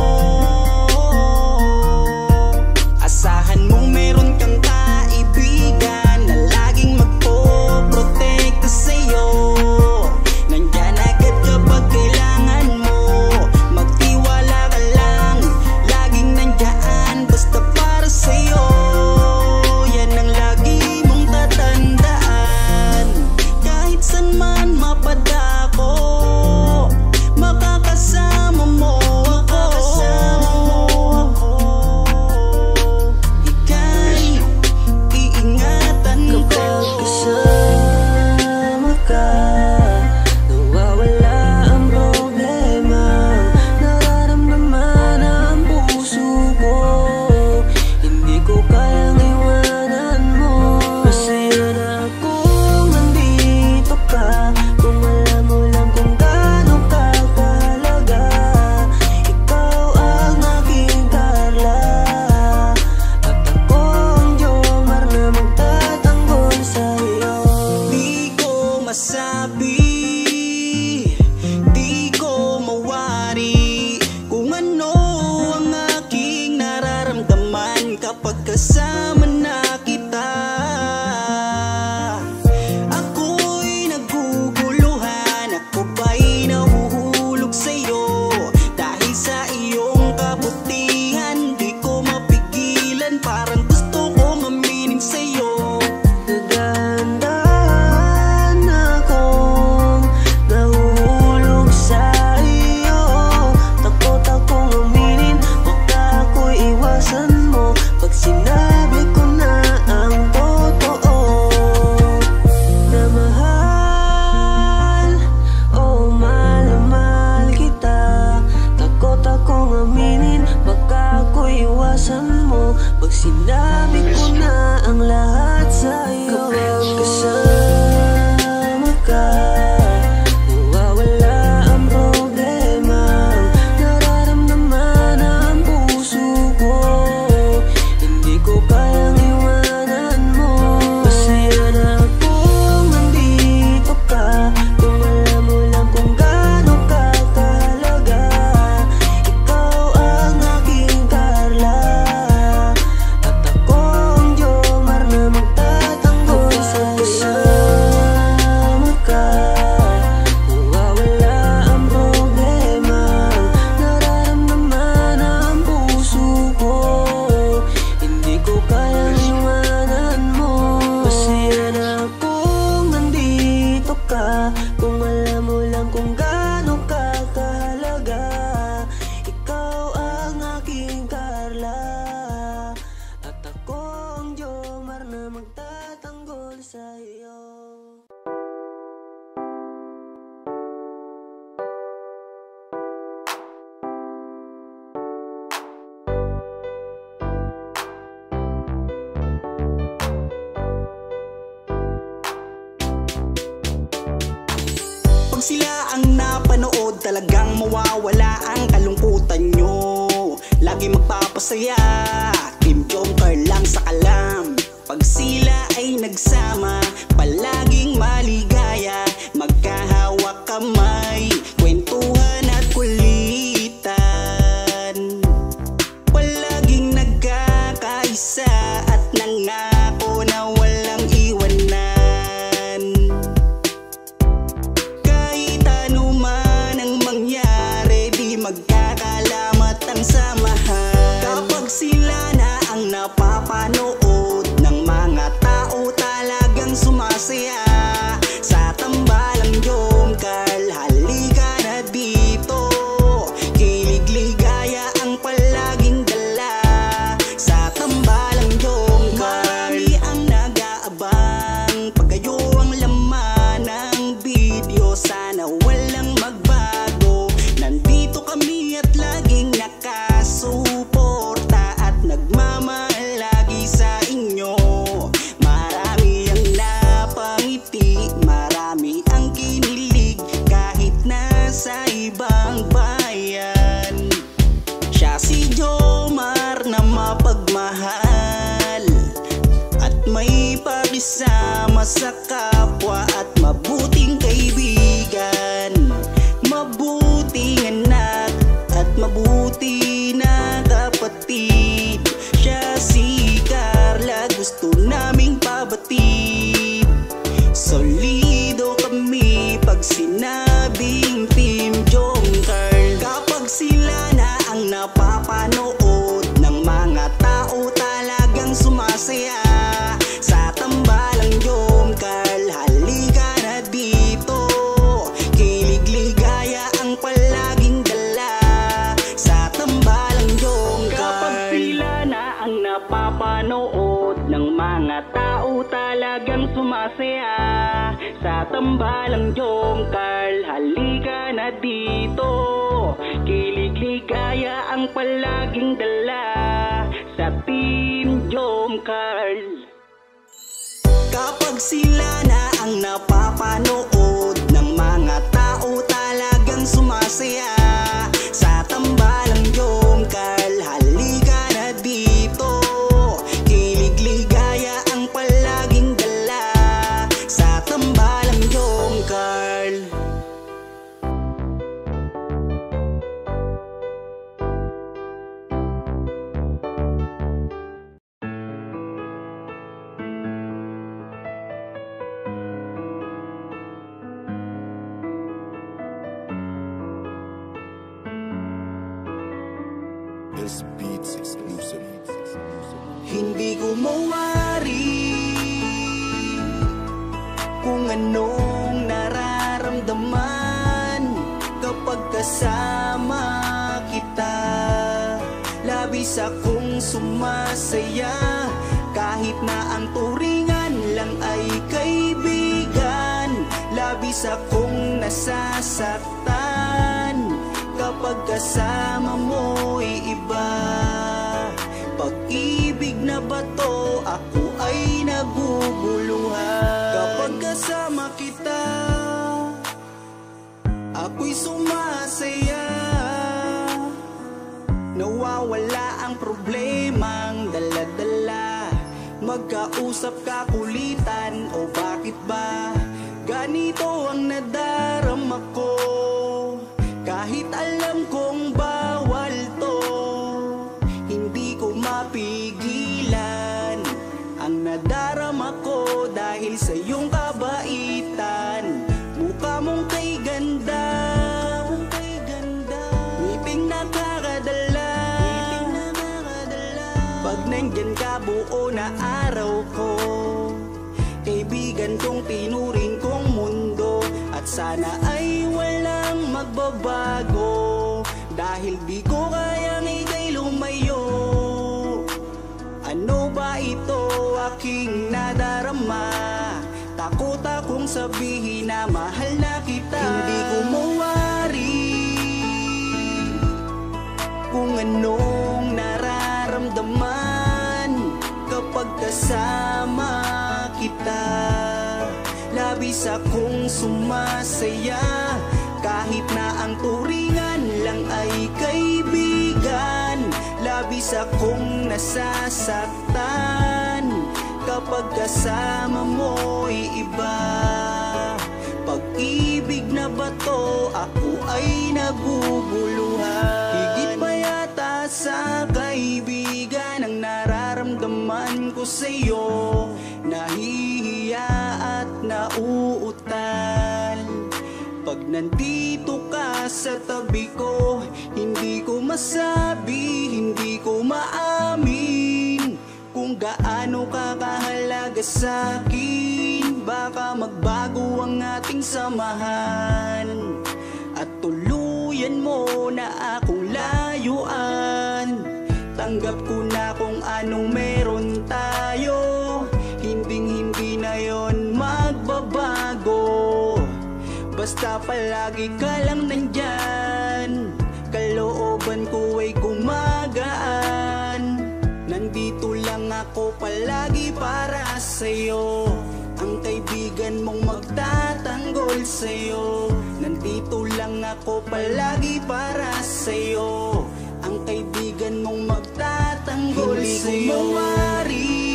Asahan mong meron kang kaibigan na laging magpoprotekta sa'yo. Nandyan agad kapag kailangan mo, magtiwala ka lang, laging nandyan basta para sa'yo. Yan ang lagi mong tatandaan. Kahit saan man mapadako, makakasama mo ako. Ika'y iingatan ko. Kapag kasama ka, nawawala ang problema. Nararamdaman ang puso ko, hindi ko kayang iwanan mo. Masaya na akong nandito ka, kung alam mo lang kung gaano ka kahalaga. Ikaw ang aking Carla, at ako ang Jomar na magtatanggol sa'yo. Di ko masabi, di ko mawari kung ano ang aking nararamdaman kapag kasama na kita. Ako'y naguguluhan, ako ba'y nahuhulog sa'yo? Dahil sa iyong kabutihan, di ko mapigilan, parang gusto kong aminin sa'yo. Nagdahan akong nahuhulog sa iyo. Takot akong aminin, baka ako'y iwasan mo pag sinabi ko na ang totoo. Na mahal, oh mahal na mahal kita. Takot akong aminin, baka ako'y iwasan mo pag sinabi ko na ang lahat sa'yo. Kapag kasama ka, nawawala ang problema. Nararamdaman ang puso ko, hindi ko kayang iwanan mo. Masaya na akong nandito ka, kung alam mo lang kung gaano ka kahalaga. Ikaw ang aking Carla, at ako sila ang napanood, talagang mawawala ang kalungkutan nyo. Lagi magpapasaya, Team Jomcar lang sa kalam. Pag sila ay nagsama, palaging maligaya, magkahawak kamay, kwentuhan at kulitan. Palaging nagkakaisa at nangako na walang iwanan. Kahit ano man ang mangyari, di magkakalamat ang samahan. Kapag sila na ang napapanood ng mga tao, talagang sumasaya sa tambalang Jomcar. Halika na dito, kilig-ligaya ang palaging dala sa tambalang Jomcar. Marami ang nag-aabang pag kayo ang laman ng video, sana walang magbago. Nandito kami at laging nakasuporta at nagmamahal lagi sa inyo. Marami ang napangiti, marami ang kinilig kahit nasa ibang bayan. Siya si Jomar na mapagmahal at may pakisama sa kapwa at mabuting kaibigan, mabuting anak at mabuti na kapatid. Siya si Carla, gusto naming pabatid. Solido kami pag sinabing Team Jomcar. Kapag sila na ang napapanood ng mga tao, talagang sumasaya sa tambalang Jomcar. Halika na dito, kilig-ligaya ang palaging dala sa tambalang Jomcar. Kapag sila na ang napapanood ng mga tao, talagang sumasaya sa tambalang Jomcar. Halika na dito, kilig-ligaya ang palaging dala sa Team Jomcar. Kapag sila na ang napapanood ng mga tao, talagang sumasaya sa tambalang Jomcar. Halika na dito, kilig-ligaya ang palaging dala sa tambalang Jomcar. This beats exclusive. Hindi ko mawari kung anong nararamdaman kapag kasama kita. Labis akong sumasaya kahit na ang turingan lang ay kaibigan. Labis akong nasasaktan kapag kasama mo'y iba. Pag-ibig na bato, ako ay naguguluhan. Kapag kasama kita, ako'y sumasaya. Nawawala ang problemang dala-dala. Magkausap ka, kulitan, o bakit ba ganito ang nadarama ko? Kahit alam kong bawal to, hindi ko mapigilan ang nadarama ko dahil sa iyong kabaitan. Mukha mong kay ganda, ngiping nakakadala. Pag nandyan ka, buo na araw ko. Kaibigan kong tinuring kong mundo, at sana ay walang magbabago. Dahil di ko kayang ika'y lumayo. Ano ba ito aking nadarama? Takot akong sabihin na mahal na kita. Hindi ko mawari kung anong nararamdaman kapag kasama kita. labis akong sumasaya kahit na ang turingan lang ay kaibigan. Labis akong nasasaktan kapag kasama mo'y iba. Pag-ibig na ba to? Ako ay naguguluhan. Higit pa yata sa kaibigan ang nararamdaman ko sa'yo. Nahihiya at nauutal pag nandito ka sa tabi ko. Hindi ko masabi, hindi ko maamin kung gaano ka kahalaga sa'kin. Baka magbago ang ating samahan at tuluyan mo na akong layuan. Tanggap ko na kung anong meron tayo, hinding-hindi na yon magbabago. Basta palagi ka lang nandyan, kalooban ko ay gumagaan. Nandito lang ako palagi para sa'yo, ang kaibigan mong magtatanggol sa'yo. Nandito lang ako palagi para sa'yo, ang kaibigan mong magtatanggol sa'yo. Hindi ko mawari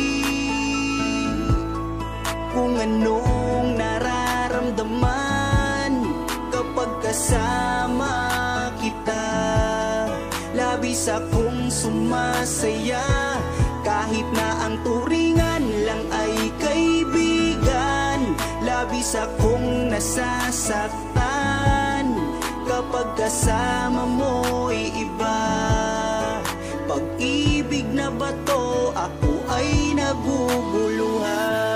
kung anong nararamdaman kapag kasama kita. Labis akong sumasaya kahit na ang turingan lang ay kaibigan. Labis akong nasasaktan kapag kasama mo'y iba. Pag-ibig na ba to? Ako ay naguguluhan.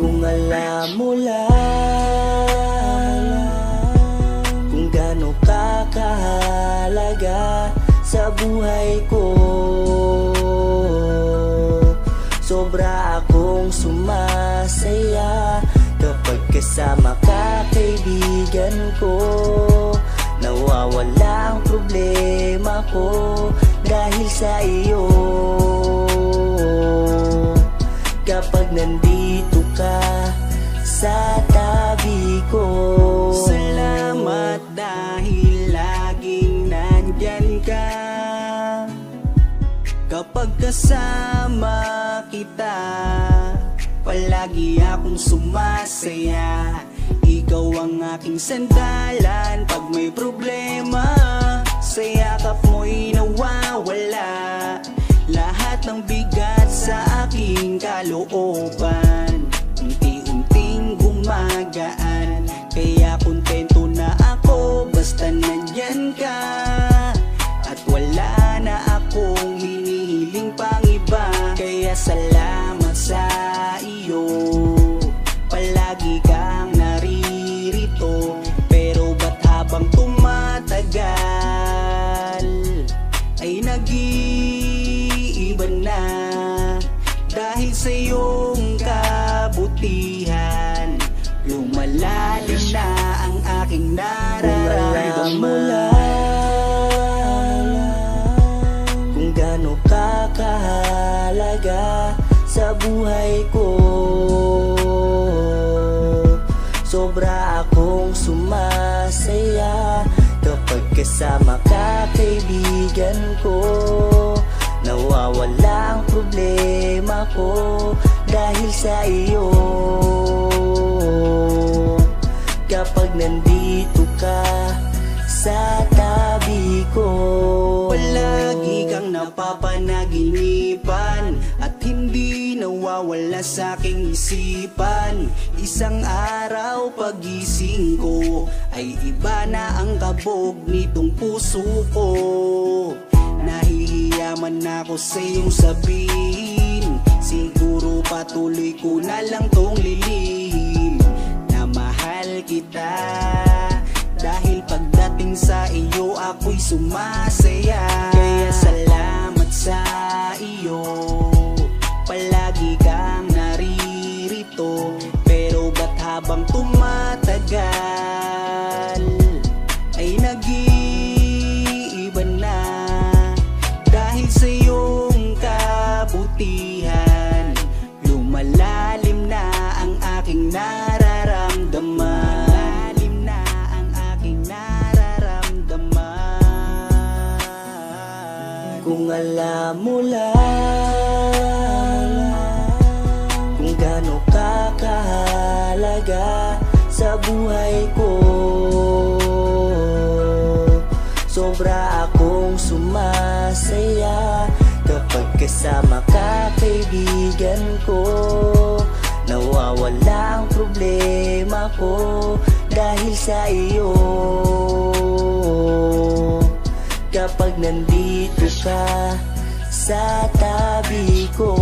Kung alam mo lang kung gaano ka kahalaga sa buhay ko, sobra akong sumasaya kapag kasama ka, kaibigan ko. Nawawala ang problema ko dahil sa iyo. Kapag nandito ka sa tabi ko, salamat dahil laging nandyan ka. Kapag kasama kita, palagi akong sumasaya. Ikaw ang aking sandalan pag may problema. Sa yakap mo'y nawawala lahat ng bigat sa aking kalooban. Unti-unting gumagaan, kaya kontento na ako basta nandyan ka. At wala na akong hinihiling pang iba, kaya salamat sa iyo. Palagi kang naririto, pero ba't habang tumatagal ay nag-iiba na? Dahil sa iyong kabutihan, lumalalim na ang aking nararamdaman. Kung gaano ka kahalaga sa buhay ko, sobra akong sumasaya kapag kasama ka, kaibigan ko. Nawawala ang problema ko dahil sa iyo. Kapag nandito ka sa tabi ko, palagi kang napapanaginipan at hindi nawawala sa aking isipan. Isang araw pagising ko ay iba na ang kabog nitong puso ko. Nahihiya man ako sa iyong sabihin, siguro Siguro patuloy ko na lang tong lilihim na mahal kita, dahil pagdating sa iyo ako'y sumasaya. Kaya salamat sa iyo, palagi kang naririto. Pero ba't habang tumatagal ay nag-iiba na, dahil sa iyong kabutihan lumalalim na ang aking nararamdaman. Lumalalim na ang aking nararamdaman. Kung alam mo lang kung gaano ka kahalaga sa buhay ko, sobra akong sumasaya kapag kasama ka, kaibigan ko. Nawawala ang problema ko dahil sa iyo. Kapag nandito ka sa tabi ko,